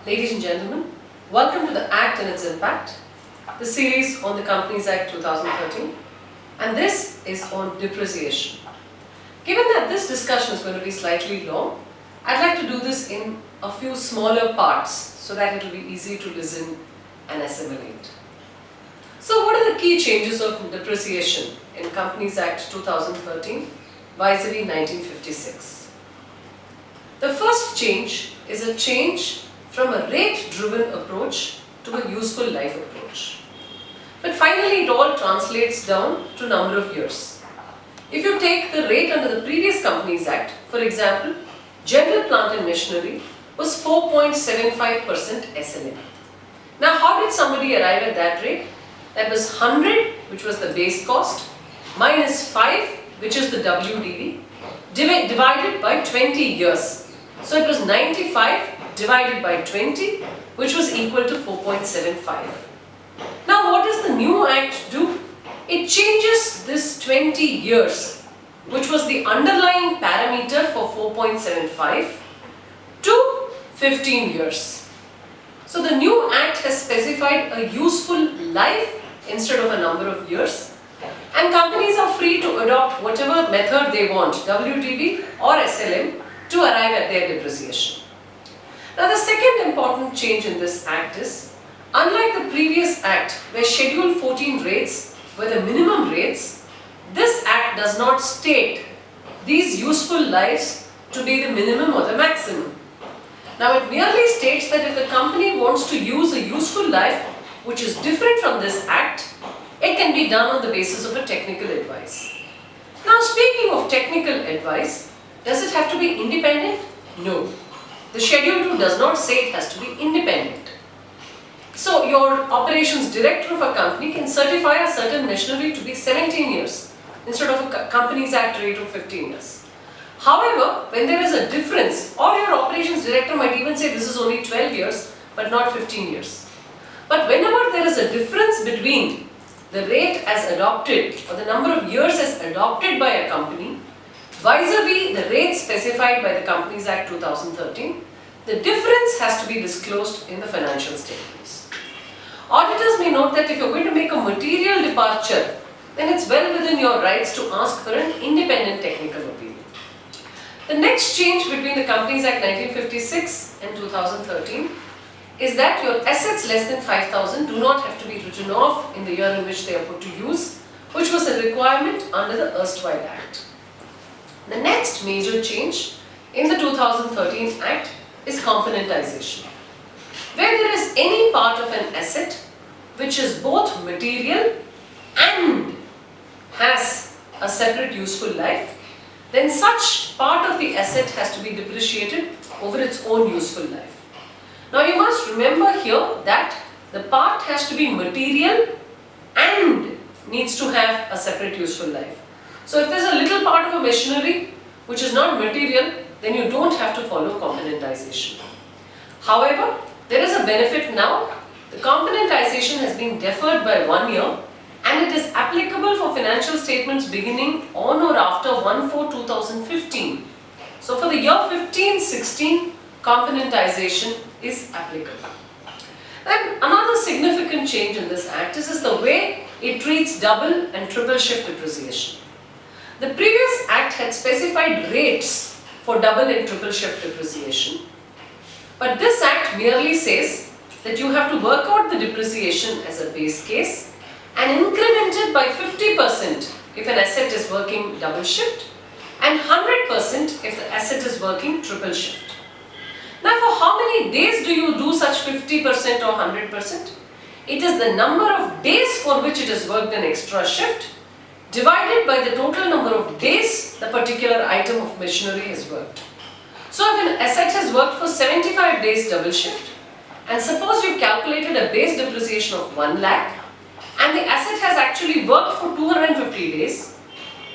Ladies and gentlemen, welcome to the Act and its Impact, the series on the Companies Act 2013, and this is on depreciation. Given that this discussion is going to be slightly long, I'd like to do this in a few smaller parts so that it will be easy to listen and assimilate. So what are the key changes of depreciation in Companies Act 2013 vis-a-vis 1956? The first change is a change from a rate-driven approach to a useful life approach. But finally it all translates down to number of years. If you take the rate under the previous Companies Act, for example, general plant and machinery was 4.75% SLM. Now how did somebody arrive at that rate? That was 100, which was the base cost, minus 5, which is the WDV, divided by 20 years. So it was 95 divided by 20, which was equal to 4.75. Now what does the new Act do? It changes this 20 years, which was the underlying parameter for 4.75, to 15 years. So the new Act has specified a useful life instead of a number of years, and companies are free to adopt whatever method they want, WDV or SLM, to arrive at their depreciation. Now the second important change in this Act is, unlike the previous Act where Schedule 14 rates were the minimum rates, this Act does not state these useful lives to be the minimum or the maximum. Now it merely states that if the company wants to use a useful life which is different from this Act, it can be done on the basis of a technical advice. Now speaking of technical advice, does it have to be independent? No. The Schedule 2 does not say it has to be independent. So your operations director of a company can certify a certain machinery to be 17 years instead of a Companies Act rate of 15 years. However, when there is a difference, or your operations director might even say this is only 12 years but not 15 years. But whenever there is a difference between the rate as adopted or the number of years as adopted by a company vis-a-vis the rate specified by the Companies Act 2013, the difference has to be disclosed in the financial statements. Auditors may note that if you're going to make a material departure, then it's well within your rights to ask for an independent technical opinion. The next change between the Companies Act 1956 and 2013 is that your assets less than 5,000 do not have to be written off in the year in which they are put to use, which was a requirement under the erstwhile Act. The next major change in the 2013 Act is componentization, where there is any part of an asset which is both material and has a separate useful life, then such part of the asset has to be depreciated over its own useful life. Now you must remember here that the part has to be material and needs to have a separate useful life. So if there is a little part of a machinery which is not material, then you don't have to follow componentization. However, there is a benefit now. The componentization has been deferred by 1 year and it is applicable for financial statements beginning on or after 1/4/2015. So for the year 15-16, componentization is applicable. Then another significant change in this Act is the way it treats double and triple shift depreciation. The previous Act had specified rates for double and triple shift depreciation, but this Act merely says that you have to work out the depreciation as a base case and increment it by 50% if an asset is working double shift and 100% if the asset is working triple shift. Now for how many days do you do such 50% or 100%? It is the number of days for which it is worked an extra shift divided by the total number of days the particular item of machinery has worked. So if an asset has worked for 75 days double shift, and suppose you've calculated a base depreciation of 1 lakh and the asset has actually worked for 250 days,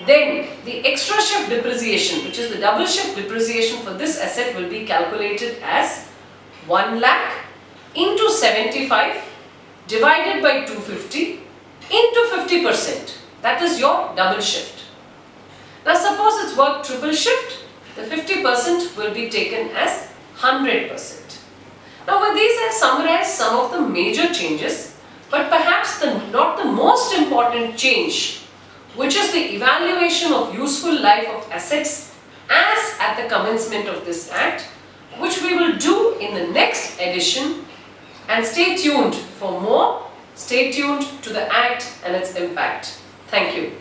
then the extra shift depreciation, which is the double shift depreciation for this asset, will be calculated as 1 lakh into 75 divided by 250 into 50%. That is your double shift. Now suppose it's worked triple shift, the 50% will be taken as 100%. Now Now these have summarized some of the major changes, but perhaps not the most important change, which is the evaluation of useful life of assets as at the commencement of this Act, which we will do in the next edition. And stay tuned for more. Stay tuned to the Act and its impact. Thank you.